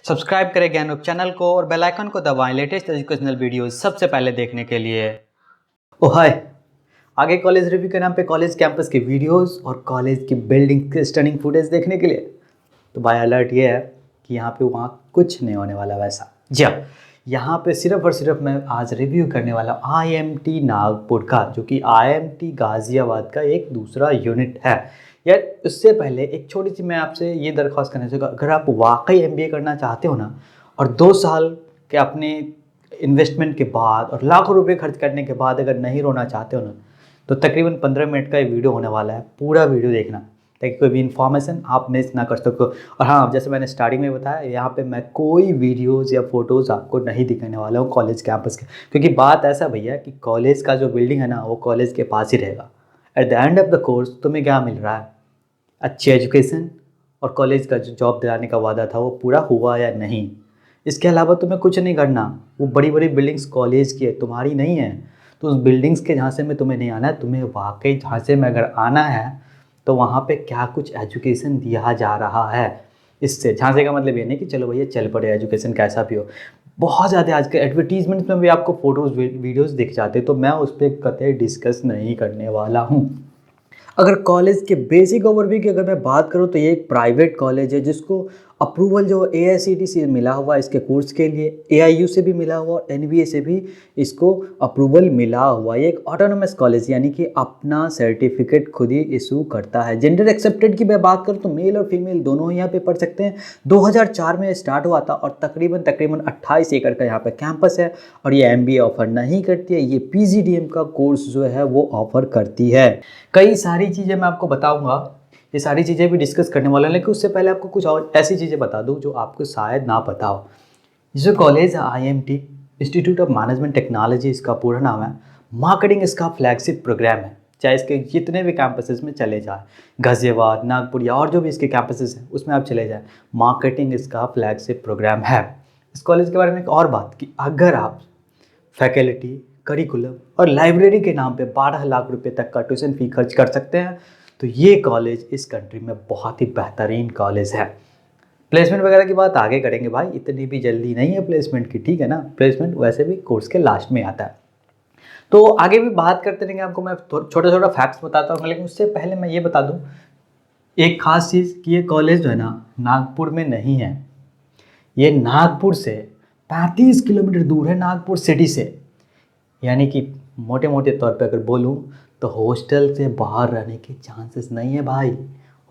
Subscribe करें ज्ञानोप channel को और बेल आइकन को दबाएं लेटेस्ट एजुकेशनल वीडियोस सबसे पहले देखने के लिए। ओ हाय, आगे कॉलेज रिव्यू के नाम पे कॉलेज कैंपस के वीडियोस और कॉलेज की बिल्डिंग के स्टनिंग फुटेज देखने के लिए तो भाई अलर्ट ये है कि यहाँ पे वहाँ कुछ नहीं होने वाला वैसा। जी हाँ, यहाँ पे सिर्फ और सिर्फ मैं आज रिव्यू करने वाला IMT नागपुर का, जो कि IMT गाज़ियाबाद का एक दूसरा यूनिट है। यार उससे पहले एक छोटी सी मैं आपसे ये दरख्वास्त करना चाहूँगा, अगर आप वाकई MBA करना चाहते हो ना और 2 साल के अपने इन्वेस्टमेंट के बाद और लाखों रुपए खर्च करने के बाद अगर नहीं रोना चाहते हो ना, तो तकरीबन 15 मिनट का ये वीडियो होने वाला है। पूरा वीडियो देखना ताकि कोई भी इन्फॉर्मेशन आप मिस ना कर सको। और हाँ, जैसे मैंने स्टार्टिंग में बताया, यहाँ पे मैं कोई वीडियोज़ या फोटोज़ आपको नहीं दिखाने वाला हूँ कॉलेज कैंपस के, क्योंकि बात ऐसा भैया कि कॉलेज का जो बिल्डिंग है ना वो कॉलेज के पास ही रहेगा। At the end of the course तुम्हें क्या मिल रहा है? अच्छी एजुकेशन और कॉलेज का जो जॉब दिलाने का वादा था वो पूरा हुआ या नहीं। इसके अलावा तुम्हें कुछ नहीं करना। वो बड़ी बड़ी बिल्डिंग्स कॉलेज की है, तुम्हारी नहीं है। तो उस बिल्डिंग्स के झांसे में तुम्हें नहीं आना है। तुम्हें वाकई झांसे में अगर आना है तो वहाँ पे क्या कुछ एजुकेशन दिया जा रहा है। इससे झांसे का मतलब ये नहीं कि चलो भैया चल पड़े एजुकेशन कैसा भी हो। बहुत ज़्यादा आज के एडवर्टीजमेंट में भी आपको फ़ोटोज़ वीडियोज़ दिख जाते, तो मैं उस पर कतई डिस्कस नहीं करने वाला हूँ। अगर कॉलेज के बेसिक ओवरव्यू की अगर मैं बात करूँ तो ये एक प्राइवेट कॉलेज है जिसको अप्रूवल जो AICTE से मिला हुआ इसके कोर्स के लिए, AIU से भी मिला हुआ और NBA से भी इसको अप्रूवल मिला हुआ। ये एक ऑटोनोमस कॉलेज यानी कि अपना सर्टिफिकेट खुद ही इशू करता है। जेंडर एक्सेप्टेड की मैं बात करूँ तो मेल और फीमेल दोनों ही यहाँ पे पढ़ सकते हैं। 2004 में स्टार्ट हुआ था और तकरीबन 28 एकड़ का यहाँ पे कैंपस है। और ये MBA ऑफर नहीं करती है, ये PGDM का कोर्स जो है वो ऑफर करती है। कई सारी चीज़ें मैं आपको बताऊंगा, ये सारी चीज़ें भी डिस्कस करने वाला हूं, लेकिन उससे पहले आपको कुछ और ऐसी चीज़ें बता दूं जो आपको शायद ना पता हो। जो कॉलेज है IMT institute of management technology, इसका पूरा नाम है। मार्केटिंग इसका फ्लैगशिप प्रोग्राम है। चाहे इसके जितने भी कैंपसेस में चले जाए, गाज़ियाबाद, नागपुर या और जो भी इसके कैंपसेस हैं उसमें आप चले जाएँ, मार्केटिंग इसका फ्लैगशिप प्रोग्राम है। इस कॉलेज के बारे में एक और बात कि अगर आप फैकल्टी, करिकुलम और लाइब्रेरी के नाम पे 12 लाख रुपए तक का ट्यूशन फी खर्च कर सकते हैं, तो ये कॉलेज इस कंट्री में बहुत ही बेहतरीन कॉलेज है। प्लेसमेंट वगैरह की बात आगे करेंगे भाई, इतनी भी जल्दी नहीं है प्लेसमेंट की, ठीक है ना। प्लेसमेंट वैसे भी कोर्स के लास्ट में आता है, तो आगे भी बात करते रहेंगे। आपको मैं छोटा छोटा फैक्ट्स बताता हूँ, लेकिन उससे पहले मैं ये बता दूँ एक खास चीज़ कि ये कॉलेज जो है ना नागपुर में नहीं है। ये नागपुर से 35 किलोमीटर दूर है, नागपुर सिटी से। यानी कि मोटे मोटे तौर पे अगर बोलूँ तो हॉस्टल से बाहर रहने के चांसेस नहीं है भाई,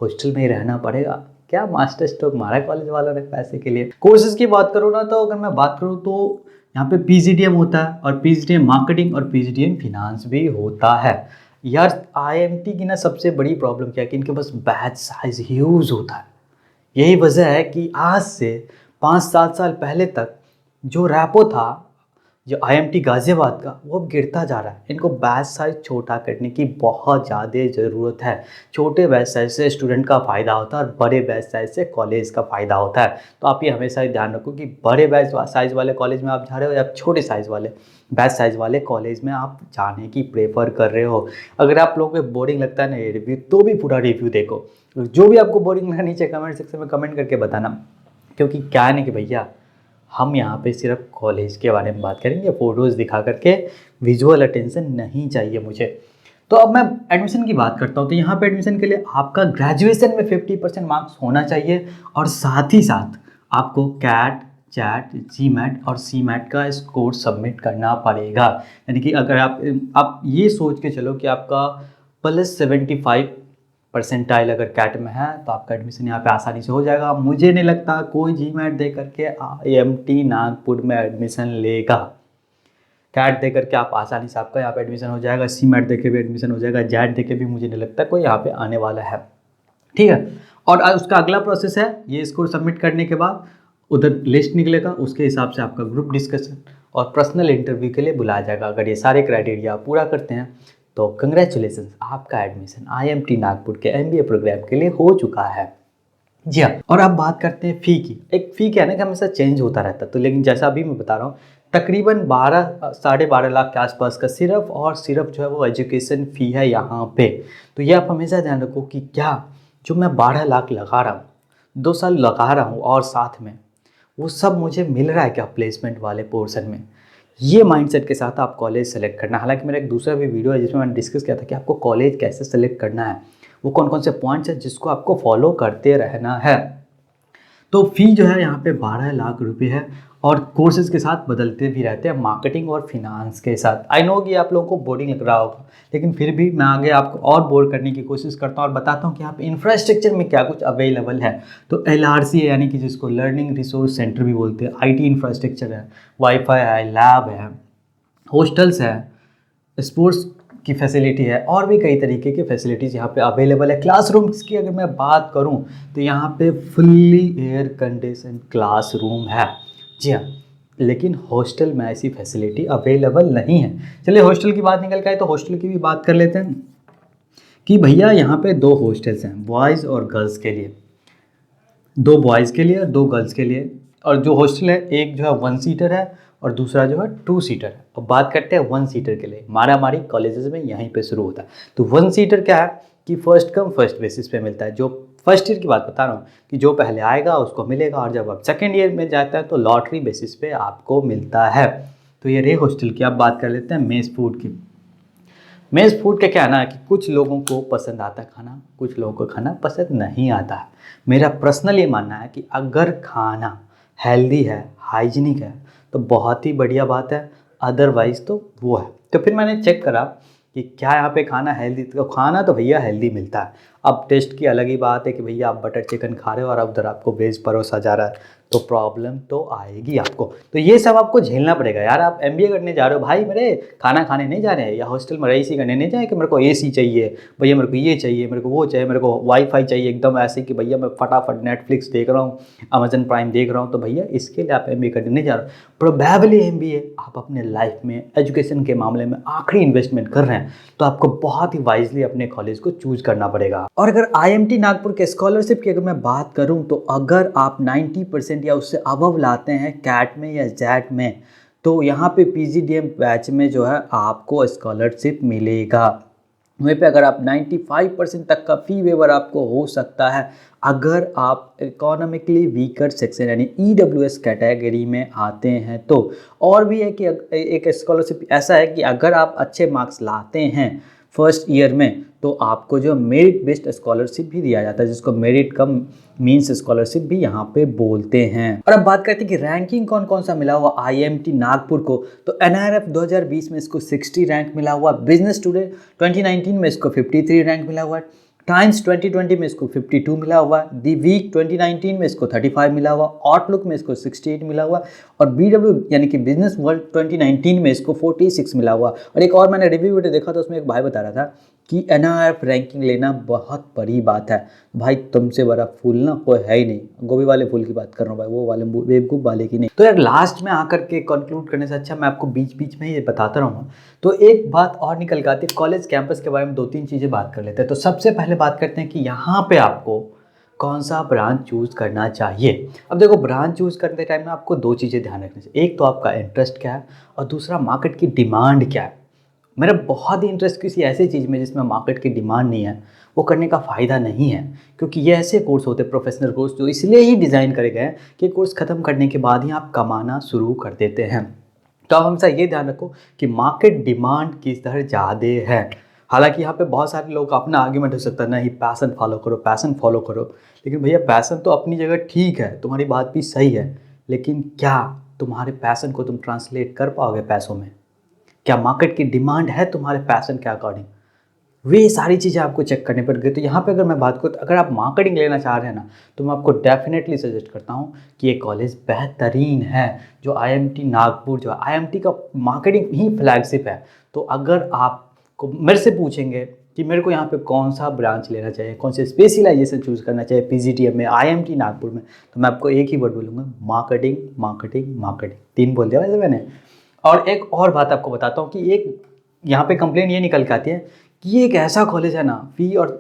हॉस्टल में ही रहना पड़ेगा। क्या मास्टर स्ट्रोक मारा कॉलेज वालों ने पैसे के लिए। कोर्सेज की बात करूँ ना, तो अगर मैं बात करूँ तो यहाँ पे PGDM होता है और PGDM मार्केटिंग और PGDM फिनांस भी होता है। यार IMT की ना सबसे बड़ी प्रॉब्लम क्या है कि इनके पास बैच साइज ह्यूज होता है। यही वजह है कि आज से 5-7 साल पहले तक जो रैपो था, जो IMT गाज़ियाबाद का, वो अब गिरता जा रहा है। इनको बैच साइज छोटा करने की बहुत ज़्यादा ज़रूरत है। छोटे बैच साइज से स्टूडेंट का फ़ायदा होता है और बड़े बैच साइज से कॉलेज का फ़ायदा होता है। तो आप ये हमेशा ध्यान रखो कि बड़े बैच साइज़ वाले कॉलेज में आप जा रहे हो या छोटे साइज़ वाले बैच साइज़ वाले कॉलेज में आप जाने की प्रेफर कर रहे हो। अगर आप लोगों को बोरिंग लगता है ना ये रिव्यू, तो भी पूरा रिव्यू देखो। जो भी आपको बोरिंग लगा नीचे कमेंट सेक्शन में कमेंट करके बताना, क्योंकि क्या है ना कि भैया हम यहाँ पे सिर्फ कॉलेज के बारे में बात करेंगे, फ़ोटोज़ दिखा करके विजुअल अटेंशन नहीं चाहिए मुझे। तो अब मैं एडमिशन की बात करता हूँ। तो यहाँ पे एडमिशन के लिए आपका ग्रेजुएशन में 50% मार्क्स होना चाहिए और साथ ही साथ आपको CAT, CHAT, GMAT और CMAT का स्कोर सबमिट करना पड़ेगा। यानी कि अगर आप ये सोच के चलो कि आपका +75% अगर कैट में है तो आपका एडमिशन यहाँ पे आसानी से हो जाएगा। मुझे नहीं लगता कोई GMAT दे करके IMT नागपुर में एडमिशन लेगा। कैट दे करके आप आसानी से आपका यहाँ पे एडमिशन हो जाएगा, CMAT दे के भी एडमिशन हो जाएगा, JAT दे के भी मुझे नहीं लगता कोई यहाँ पे आने वाला है, ठीक है। और उसका अगला प्रोसेस है, ये स्कोर सबमिट करने के बाद उधर लिस्ट निकलेगा, उसके हिसाब से आपका ग्रुप डिस्कशन और पर्सनल इंटरव्यू के लिए बुलाया जाएगा। अगर ये सारे क्राइटेरिया पूरा करते हैं तो कंग्रेचुलेसन, आपका एडमिशन IMT नागपुर के MBA प्रोग्राम के लिए हो चुका है। जी हाँ, और अब बात करते हैं फ़ी की। एक फ़ी क्या है ना कि हमेशा चेंज होता रहता है, तो लेकिन जैसा अभी मैं बता रहा हूँ तकरीबन 12-12.5 लाख के आसपास का सिर्फ और सिर्फ जो है वो एजुकेशन फ़ी है यहाँ पे। तो ये आप हमेशा ध्यान रखो कि क्या जो मैं 12 लाख लगा रहा हूँ, 2 साल लगा रहा हूँ और साथ में वो सब मुझे मिल रहा है क्या प्लेसमेंट वाले पोर्शन में। ये माइंडसेट के साथ आप कॉलेज सेलेक्ट करना। हालांकि मेरा एक दूसरा भी वीडियो है जिसमें मैंने डिस्कस किया था कि आपको कॉलेज कैसे सेलेक्ट करना है, वो कौन कौन से पॉइंट्स हैं जिसको आपको फॉलो करते रहना है। तो फ़ी जो है यहाँ पे 12 लाख रुपए है और कोर्सेज़ के साथ बदलते भी रहते हैं, मार्केटिंग और फिनांस के साथ। आई नो कि आप लोगों को बोरिंग लग रहा होगा, लेकिन फिर भी मैं आगे आपको और बोर करने की कोशिश करता हूँ और बताता हूँ कि यहाँ पे इंफ्रास्ट्रक्चर में क्या कुछ अवेलेबल है। तो LRC है, यानी कि जिसको लर्निंग रिसोर्स सेंटर भी बोलते हैं, IT इंफ्रास्ट्रक्चर है, वाईफाई है, लैब है, हॉस्टल्स है, स्पोर्ट्स की फैसिलिटी है, और भी कई तरीके की फैसिलिटीज़ यहाँ पे अवेलेबल है। क्लासरूम्स की अगर मैं बात करूँ तो यहाँ पे फुल्ली एयर कंडीशन क्लासरूम है। जी हाँ, लेकिन हॉस्टल में ऐसी फैसिलिटी अवेलेबल नहीं है। चलिए हॉस्टल की बात निकल के आए तो हॉस्टल की भी बात कर लेते हैं कि भैया यहाँ पे 2 हॉस्टल्स हैं, बॉयज़ और गर्ल्स के लिए। 2 बॉयज़ के लिए और 2 गर्ल्स के लिए। और जो हॉस्टल है, एक जो है 1 सीटर है और दूसरा जो है 2 सीटर है। अब बात करते हैं 1 सीटर के लिए। मारामारी कॉलेजेस में यहीं पे शुरू होता है। तो 1 सीटर क्या है कि फर्स्ट कम फर्स्ट बेसिस पे मिलता है। जो फर्स्ट ईयर की बात बता रहा हूँ कि जो पहले आएगा उसको मिलेगा, और जब आप सेकेंड ईयर में जाता है तो लॉटरी बेसिस पे आपको मिलता है। तो ये रही हॉस्टल की। अब बात कर लेते हैं मेस फूड की। मेस फूड का क्या है ना कि कुछ लोगों को पसंद आता है खाना, कुछ लोगों को खाना पसंद नहीं आता है। मेरा पर्सनल ये मानना है कि अगर खाना हेल्दी है, हाइजीनिक है तो बहुत ही बढ़िया बात है, अदरवाइज़ तो वो है। तो फिर मैंने चेक करा कि क्या यहाँ पे खाना हेल्दी, तो खाना तो भैया हेल्दी मिलता है। अब टेस्ट की अलग ही बात है कि भैया आप बटर चिकन खा रहे हो और अब उधर आपको वेज परोसा जा रहा है, तो प्रॉब्लम तो आएगी आपको। तो ये सब आपको झेलना पड़ेगा यार। आप MBA करने जा रहे हो भाई मेरे, खाना खाने नहीं जा रहे हैं, या हॉस्टल में रईसी करने नहीं जाए कि मेरे को AC चाहिए भैया, मेरे को ये चाहिए, मेरे को वो चाहिए, मेरे को वाईफाई चाहिए एकदम ऐसे कि भैया मैं फटाफट नेटफ्लिक्स देख रहा हूँ, अमेजन प्राइम देख रहा हूँ। तो भैया इसके लिए आप MBA करने नहीं जा रहे हो। प्रोबेबली MBA आप अपने लाइफ में एजुकेशन के मामले में आखिरी इन्वेस्टमेंट कर रहे हैं, तो आपको बहुत ही वाइजली अपने कॉलेज को चूज करना पड़ेगा। और अगर IMT नागपुर के स्कॉलरशिप की अगर मैं बात करूं तो अगर आप 90% या उससे अबव लाते हैं कैट में या जैट में, तो यहाँ पे PGDM बैच में जो है आपको स्कॉलरशिप मिलेगा। वहीं पे अगर आप 95% तक का फ़ी वेवर आपको हो सकता है अगर आप इकोनॉमिकली वीकर सेक्शन यानी EWS कैटेगरी में आते हैं तो। और भी है कि एक स्कॉलरशिप ऐसा है कि अगर आप अच्छे मार्क्स लाते हैं फर्स्ट ईयर में तो आपको जो मेरिट बेस्ड स्कॉलरशिप भी दिया जाता है, जिसको मेरिट कम मींस स्कॉलरशिप भी यहाँ पे बोलते हैं। और अब बात करते हैं कि रैंकिंग कौन कौन सा मिला हुआ IMT नागपुर को। तो NIRF 2020 में इसको 60 रैंक मिला हुआ, बिजनेस टुडे 2019 में इसको 53 रैंक मिला हुआ, टाइम्स 2020 में इसको 52 मिला हुआ, दी वीक 2019 में इसको 35 मिला हुआ, आउटलुक में इसको 68 मिला हुआ, और BW यानी कि बिजनेस वर्ल्ड 2019 में इसको 46 मिला हुआ। और एक और मैंने रिव्यू वीडियो देखा था, उसमें एक भाई बता रहा था कि NIRF रैंकिंग लेना बहुत बड़ी बात है। भाई तुमसे बड़ा फूल ना कोई है ही नहीं, गोभी वाले फूल की बात कर रहा हूँ भाई, वो वाले बेवकूफ़ वाले की नहीं। तो यार लास्ट में आकर के कंक्लूड करने से अच्छा मैं आपको बीच बीच में ये बताता रहूँगा। तो एक बात और निकल के आती है, कॉलेज कैंपस के बारे में 2-3 चीज़ें बात कर लेते हैं। तो सबसे पहले बात करते हैं कि यहाँ पे आपको कौन सा ब्रांच चूज़ करना चाहिए। अब देखो ब्रांच चूज़ करते टाइम ना आपको 2 चीज़ें ध्यान रखनी चाहिए। एक तो आपका इंटरेस्ट क्या है और दूसरा मार्केट की डिमांड क्या है। मेरा बहुत ही इंटरेस्ट किसी ऐसी चीज़ में जिसमें मार्केट की डिमांड नहीं है, वो करने का फ़ायदा नहीं है। क्योंकि ये ऐसे कोर्स होते हैं प्रोफेशनल कोर्स जो इसलिए ही डिज़ाइन करे गए हैं कि कोर्स ख़त्म करने के बाद ही आप कमाना शुरू कर देते हैं। तो आप हमेशा ये ध्यान रखो कि मार्केट डिमांड किस तरह ज़्यादा है। हालांकि यहाँ पे बहुत सारे लोग अपना आर्ग्यूमेंट हो सकता है नहीं पैसन फॉलो करो, पैसन फॉलो करो। लेकिन भैया पैसन तो अपनी जगह ठीक है, तुम्हारी बात भी सही है, लेकिन क्या तुम्हारे पैसन को तुम ट्रांसलेट कर पाओगे पैसों में? क्या मार्केट की डिमांड है तुम्हारे पैशन के अकॉर्डिंग? वे सारी चीज़ें आपको चेक करनी पड़ेगी। तो यहाँ पे अगर मैं बात करूँ तो अगर आप मार्केटिंग लेना चाह रहे हैं ना, तो मैं आपको डेफिनेटली सजेस्ट करता हूँ कि ये कॉलेज बेहतरीन है। जो IMT नागपुर, जो IMT का मार्केटिंग ही फ्लैगशिप है। तो अगर आपको मेरे से पूछेंगे कि मेरे को यहाँ पे कौन सा ब्रांच लेना चाहिए, कौन से स्पेशलाइजेशन चूज़ करना चाहिए PGDM में, IMT नागपुर में, तो मैं आपको एक ही वर्ड बोलूँगा, मार्केटिंग मार्केटिंग मार्केटिंग। 3 बोल दिया वैसे मैंने। और एक और बात आपको बताता हूँ कि एक यहाँ पे कंप्लेन ये निकल के आती है कि ये एक ऐसा कॉलेज है ना, फ़ी और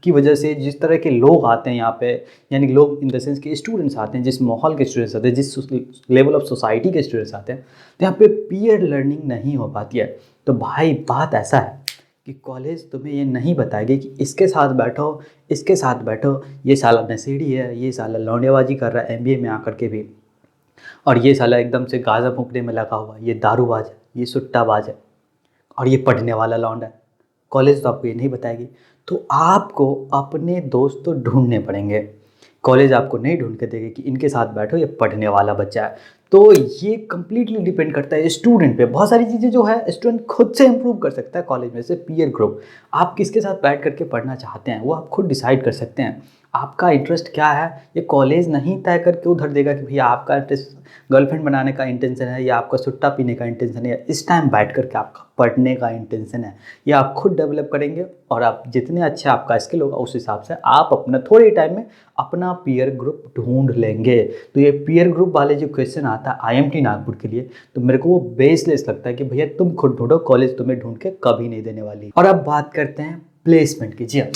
की वजह से जिस तरह के लोग आते हैं यहाँ पे, यानी लोग इन द सेंस के स्टूडेंट्स आते हैं, जिस माहौल के स्टूडेंट्स आते हैं, जिस लेवल ऑफ सोसाइटी के स्टूडेंट्स आते हैं, तो यहाँ पे पीयर लर्निंग नहीं हो पाती है। तो भाई बात ऐसा है कि कॉलेज तुम्हें ये नहीं बताएगी कि इसके साथ बैठो, इसके साथ बैठो, ये साला नशेड़ी है, ये साला लौंडेबाजी कर रहा है MBA में आकर के भी, और ये साला एकदम से गाजा फूकने में लगा हुआ है, ये दारूबाज है, ये सुट्टाबाज है और ये पढ़ने वाला लौंडा है। कॉलेज तो आपको ये नहीं बताएगी, तो आपको अपने दोस्त तो ढूंढने पड़ेंगे। कॉलेज आपको नहीं ढूंढ के देगी कि इनके साथ बैठो, ये पढ़ने वाला बच्चा है। तो ये कम्प्लीटली डिपेंड करता है स्टूडेंट पे। बहुत सारी चीज़ें जो है स्टूडेंट खुद से इंप्रूव कर सकता है कॉलेज में से। पीयर ग्रुप, आप किसके साथ बैठ करके पढ़ना चाहते हैं वो आप खुद डिसाइड कर सकते हैं। आपका इंटरेस्ट क्या है ये कॉलेज नहीं तय करके उधर देगा कि भैया आपका इंटरेस्ट गर्लफ्रेंड बनाने का इंटेंशन है या आपका सुट्टा पीने का इंटेंशन है या इस टाइम बैठ करके आपका पढ़ने का इंटेंशन है। ये आप खुद डेवलप करेंगे और आप जितने अच्छे आपका स्किल होगा उस हिसाब से आप अपना थोड़े टाइम में अपना पीयर ग्रुप ढूंढ लेंगे। तो ये पीयर ग्रुप वाले जो क्वेश्चन आता है आईएमटी नागपुर के लिए, तो मेरे को वो बेसलेस लगता है कि भैया तुम खुद ढूंढो, कॉलेज तुम्हें ढूंढ के कभी नहीं देने वाली। और अब बात करते हैं प्लेसमेंट की। जी हाँ,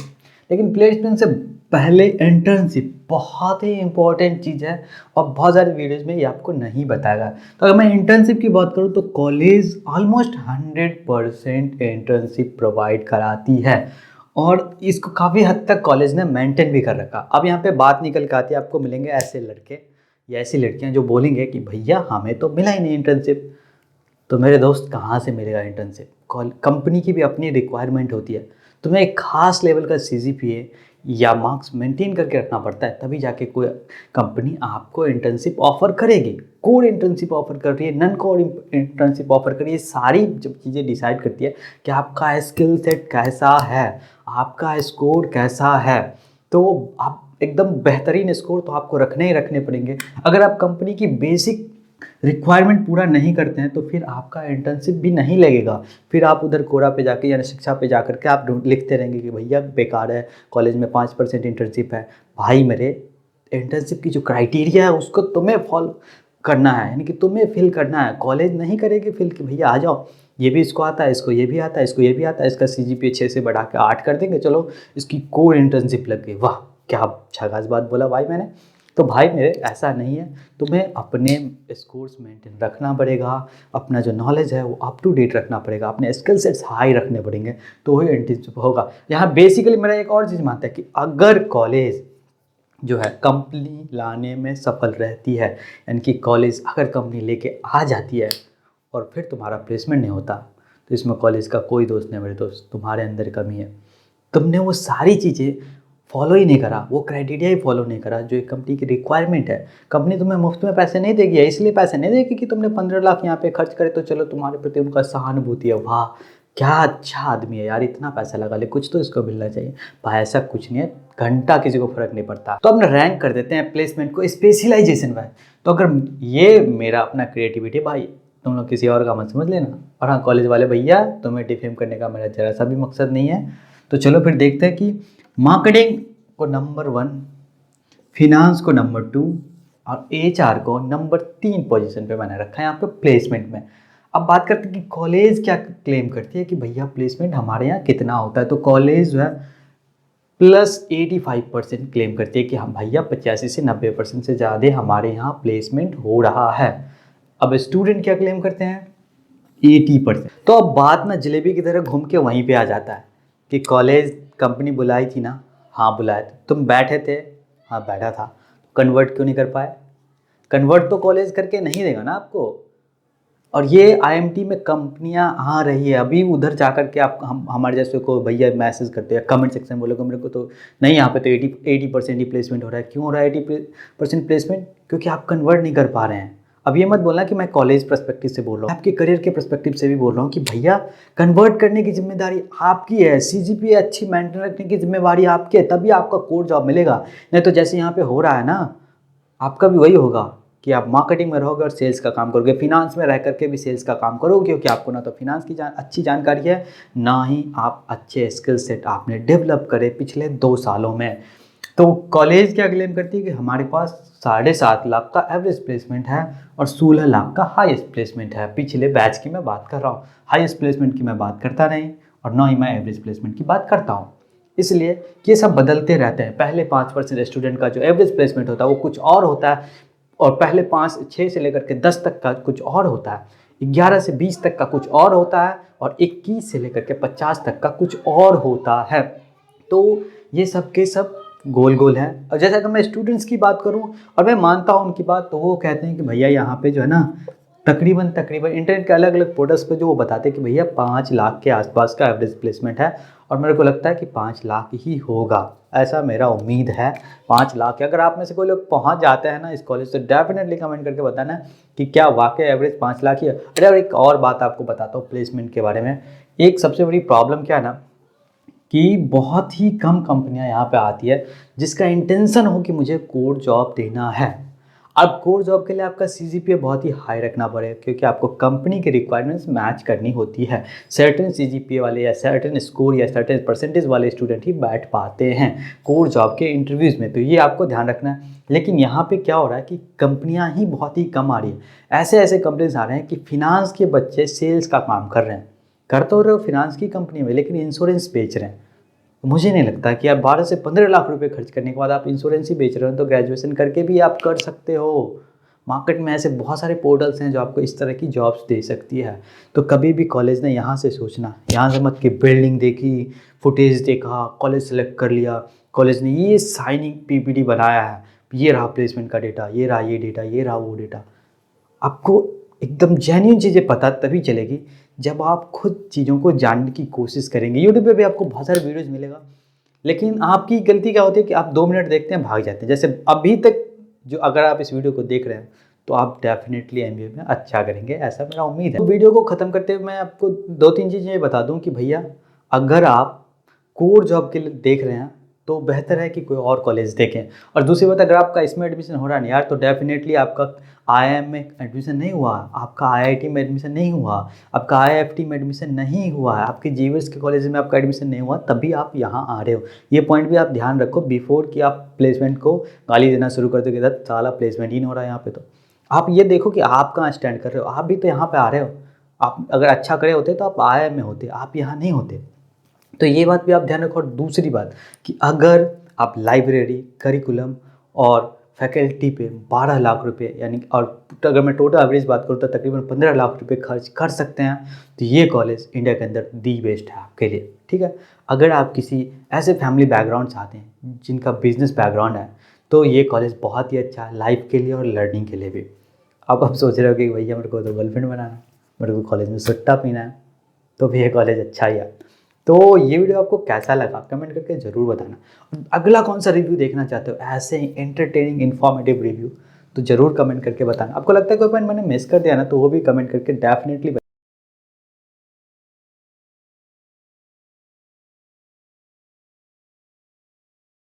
लेकिन प्लेसमेंट से पहले इंटर्नशिप बहुत ही इंपॉर्टेंट चीज़ है और बहुत सारे वीडियोज़ में ये आपको नहीं बताएगा। तो अगर मैं इंटर्नशिप की बात करूँ तो कॉलेज ऑलमोस्ट 100% इंटर्नशिप प्रोवाइड कराती है और इसको काफ़ी हद तक कॉलेज ने मेंटेन भी कर रखा। अब यहाँ पे बात निकल के आती है, आपको मिलेंगे ऐसे लड़के या ऐसी लड़कियाँ जो बोलेंगे कि भैया हमें तो मिला ही नहीं इंटर्नशिप। तो मेरे दोस्त कहाँ से मिलेगा इंटर्नशिप? कंपनी की भी अपनी रिक्वायरमेंट होती है। तुम्हें एक खास लेवल का सीजीपीए या मार्क्स मेंटेन करके रखना पड़ता है, तभी जाके कोई कंपनी आपको इंटर्नशिप ऑफर करेगी। कोर इंटर्नशिप ऑफर कर रही है, नॉन कोर इंटर्नशिप ऑफर कर रही है, सारी जब चीज़ें डिसाइड करती है कि आपका स्किल सेट कैसा है, आपका स्कोर कैसा है। तो आप एकदम बेहतरीन स्कोर तो आपको रखने ही रखने पड़ेंगे। अगर आप कंपनी की बेसिक रिक्वायरमेंट पूरा नहीं करते हैं तो फिर आपका इंटर्नशिप भी नहीं लगेगा। फिर आप उधर कोरा पे जाके यानी शिक्षा पे जा करके आप लिखते रहेंगे कि भैया बेकार है, कॉलेज में 5% इंटर्नशिप है। भाई मेरे, इंटर्नशिप की जो क्राइटेरिया है उसको तुम्हें फॉलो करना है, यानी कि तुम्हें फिल करना है। कॉलेज नहीं करेगी फिल कि भैया आ जाओ, ये भी इसको आता है, इसको ये भी आता है, इसको ये भी आता है, इसका सीजीपीए 6 से बढ़ा के 8 कर देंगे, चलो इसकी कोर इंटर्नशिप लग गई। वाह क्या झकास बात बोला भाई मैंने। तो भाई मेरे ऐसा नहीं है, तुम्हें अपने स्कोर्स मेंटेन रखना पड़ेगा, अपना जो नॉलेज है वो अप टू डेट रखना पड़ेगा, अपने स्किल सेट्स हाई रखने पड़ेंगे, तो वही इंटर्नशिप होगा। यहाँ बेसिकली मेरा एक और चीज़ मानता है कि अगर कॉलेज जो है कंपनी लाने में सफल रहती है, यानी कि कॉलेज अगर कंपनी लेके आ जाती है और फिर तुम्हारा प्लेसमेंट नहीं होता, तो इसमें कॉलेज का कोई दोस्त नहीं मेरे दोस्त, तुम्हारे अंदर कमी है। तुमने वो सारी चीज़ें फॉलो ही नहीं करा, वो क्राइटेरिया ही फॉलो नहीं करा जो एक कंपनी की रिक्वायरमेंट है। कंपनी तुम्हें मुफ्त में पैसे नहीं देगी, इसलिए पैसे नहीं देगी कि तुमने 15 लाख यहाँ पे खर्च करे तो चलो तुम्हारे प्रति उनका सहानुभूति है, वाह क्या अच्छा आदमी है यार, इतना पैसा लगा ले, कुछ तो इसको मिलना चाहिए। भाई ऐसा कुछ नहीं है, घंटा किसी को फर्क नहीं पड़ता। तो अब ना रैंक कर देते हैं प्लेसमेंट को स्पेशलाइजेशन वाइज। तो अगर ये मेरा अपना क्रिएटिविटी भाई, तुम लोग किसी और का मत समझ लेना। और हाँ कॉलेज वाले भैया, तुम्हें डिफेम करने का मेरा जरा सा भी मकसद नहीं है। तो चलो फिर देखते हैं कि मार्केटिंग को नंबर 1, फिनांस को नंबर 2 और एचआर को नंबर 3 पोजीशन पे मैंने रखा है यहाँ पे प्लेसमेंट में। अब बात करते हैं कि कॉलेज क्या क्लेम करती है कि भैया प्लेसमेंट हमारे यहाँ कितना होता है। तो कॉलेज जो है +85% क्लेम करती है कि हम भैया 85 से 90% से ज़्यादा हमारे यहाँ प्लेसमेंट हो रहा है। अब स्टूडेंट क्या क्लेम करते हैं? 80%। तो अब बात ना जलेबी की तरह घूम के वहीं पे आ जाता है कि कॉलेज कंपनी बुलाई थी ना, हाँ बुलाए थे, तुम बैठे थे, हाँ बैठा था, कन्वर्ट क्यों नहीं कर पाए? कन्वर्ट तो कॉलेज करके नहीं देगा ना आपको। और ये आईएमटी में कंपनियां आ रही है, अभी उधर जा कर के आप हमारे जैसे को भैया मैसेज करते हैं कमेंट सेक्शन बोलोगे मेरे को तो नहीं, यहाँ पे तो 80% ही प्लेसमेंट हो रहा है। क्यों हो रहा है 80% प्लेसमेंट? क्योंकि आप कन्वर्ट नहीं कर पा रहे हैं। अब ये मत बोलना कि मैं कॉलेज पर्सपेक्टिव से बोल रहा हूँ, आपके करियर के पर्सपेक्टिव से भी बोल रहा हूँ कि भैया कन्वर्ट करने की जिम्मेदारी आपकी है, सीजीपीए अच्छी मेंटेन रखने की जिम्मेदारी आपकी है, तभी आपका कोर जॉब मिलेगा। नहीं तो जैसे यहाँ पे हो रहा है ना, आपका भी वही होगा कि आप मार्केटिंग में रहोगे और सेल्स का काम करोगे, फिनांस में रह करके भी सेल्स का काम करोगे, क्योंकि आपको ना तो फिनांस की अच्छी जानकारी है, ना ही आप अच्छे स्किल सेट आपने डेवलप करे पिछले 2 सालों में। तो कॉलेज क्या क्लेम करती है कि हमारे पास 7.5 लाख का एवरेज प्लेसमेंट है और 16 लाख का हाईएस्ट प्लेसमेंट है। पिछले बैच की मैं बात कर रहा हूँ, हाईएस्ट प्लेसमेंट की मैं बात करता नहीं और ना ही मैं एवरेज प्लेसमेंट की बात करता हूँ। इसलिए ये सब बदलते रहते हैं। पहले 5% स्टूडेंट का जो एवरेज प्लेसमेंट होता है वो कुछ और होता है, और पहले 6 से लेकर के 10 तक का कुछ और होता है, 11 से 20 तक का कुछ और होता है, और 21 से लेकर के 50 तक का कुछ और होता है। तो ये सब के सब गोल गोल है। और जैसे अगर मैं स्टूडेंट्स की बात करूं और मैं मानता हूं उनकी बात, तो वो कहते हैं कि भैया यहाँ पे जो है ना तकरीबन तकरीबन इंटरनेट के अलग अलग पोर्टल्स पे जो वो बताते हैं कि भैया 5 लाख के आसपास का एवरेज प्लेसमेंट है। और मेरे को लगता है कि 5 लाख ही होगा, ऐसा मेरा उम्मीद है। 5 लाख, अगर आप में से कोई लोग पहुंच जाते हैं ना इस कॉलेज, तो डेफिनेटली कमेंट करके बताना कि क्या वाकई एवरेज 5 लाख ही है। अरे और एक और बात आपको बताता हूँ प्लेसमेंट के बारे में। एक सबसे बड़ी प्रॉब्लम क्या है ना, कि बहुत ही कम कंपनियां यहाँ पे आती है जिसका इंटेंशन हो कि मुझे कोर जॉब देना है। अब कोर जॉब के लिए आपका सीजीपीए बहुत ही हाई रखना पड़ेगा, क्योंकि आपको कंपनी के रिक्वायरमेंट्स मैच करनी होती है। सर्टेन सीजीपीए वाले या सर्टेन स्कोर या सर्टेन परसेंटेज वाले स्टूडेंट ही बैठ पाते हैं कोर जॉब के इंटरव्यूज़ में, तो ये आपको ध्यान रखना है। लेकिन यहाँ पे क्या हो रहा है कि कंपनियाँ ही बहुत ही कम आ रही है। ऐसे ऐसे कंपनीज आ रहे हैं कि फिनांस के बच्चे सेल्स का काम कर रहे हैं, कर तो रहे हो फिनांस की कंपनी में, लेकिन इंश्योरेंस बेच रहे हैं। मुझे नहीं लगता कि आप 12 से 15 लाख रुपए खर्च करने के बाद आप इंश्योरेंस ही बेच रहे हो, तो ग्रेजुएशन करके भी आप कर सकते हो। मार्केट में ऐसे बहुत सारे पोर्टल्स हैं जो आपको इस तरह की जॉब्स दे सकती है। तो कभी भी कॉलेज ने यहाँ से सोचना, यहाँ से मत कि बिल्डिंग देखी, फुटेज देखा, कॉलेज सेलेक्ट कर लिया, कॉलेज ने ये साइनिंग पीपीटी बनाया है, ये रहा प्लेसमेंट का डेटा, ये रहा ये डेटा, ये रहा वो डेटा। आपको एकदम जेन्युइन चीज़ें पता तभी चलेगी जब आप खुद चीज़ों को जानने की कोशिश करेंगे। यूट्यूब पे भी आपको बहुत सारे वीडियोज़ मिलेगा, लेकिन आपकी गलती क्या होती है कि आप 2 मिनट देखते हैं भाग जाते हैं। जैसे अभी तक जो, अगर आप इस वीडियो को देख रहे हैं तो आप डेफिनेटली एमबीए में अच्छा करेंगे, ऐसा मेरा उम्मीद है। तो वीडियो को ख़त्म करते हुए मैं आपको 2-3 चीज़ें ये बता दूं कि भैया अगर आप कोर जॉब के लिए देख रहे हैं तो बेहतर है कि कोई और कॉलेज देखें। और दूसरी बात, अगर आपका इसमें एडमिशन हो रहा नहीं यार, तो डेफिनेटली आपका आईआईएम में एडमिशन नहीं हुआ, आपका आईआईटी में एडमिशन नहीं हुआ, आपका आईएफटी में एडमिशन नहीं हुआ है, आपके जीवीएस के कॉलेज में आपका एडमिशन नहीं हुआ, तभी आप यहाँ आ रहे हो। ये पॉइंट भी आप ध्यान रखो बिफोर कि आप प्लेसमेंट को गाली देना शुरू कर दो कि साला प्लेसमेंट ही नहीं हो रहा है यहाँ पे। तो आप ये देखो कि आप कहाँ स्टैंड कर रहे हो, आप भी तो यहाँ पे आ रहे हो। आप अगर अच्छा करे होते तो आप आईआईएम में होते, आप यहाँ नहीं होते। तो ये बात भी आप ध्यान रखो। और दूसरी बात कि अगर आप लाइब्रेरी, करिकुलम और फैकल्टी पे 12 लाख रुपए यानी, और अगर मैं टोटल एवरेज बात करूँ तो तकरीबन 15 लाख रुपए खर्च कर सकते हैं, तो ये कॉलेज इंडिया के अंदर दी बेस्ट है आपके लिए। ठीक है, अगर आप किसी ऐसे फैमिली बैकग्राउंड से आते हैं जिनका बिजनेस बैकग्राउंड है, तो ये कॉलेज बहुत ही अच्छा है लाइफ के लिए और लर्निंग के लिए भी। अब आप सोच रहे हो कि भैया मेरे को तो गर्लफ्रेंड बनाना है, मेरे को कॉलेज में सुट्टा पीना है, तो भी ये कॉलेज अच्छा ही है। तो ये वीडियो आपको कैसा लगा कमेंट करके ज़रूर बताना। और अगला कौन सा रिव्यू देखना चाहते हो, ऐसे ही एंटरटेनिंग इन्फॉर्मेटिव रिव्यू, तो ज़रूर कमेंट करके बताना। आपको लगता है कोई पॉइंट मैंने मिस कर दिया ना, तो वो भी कमेंट करके डेफिनेटली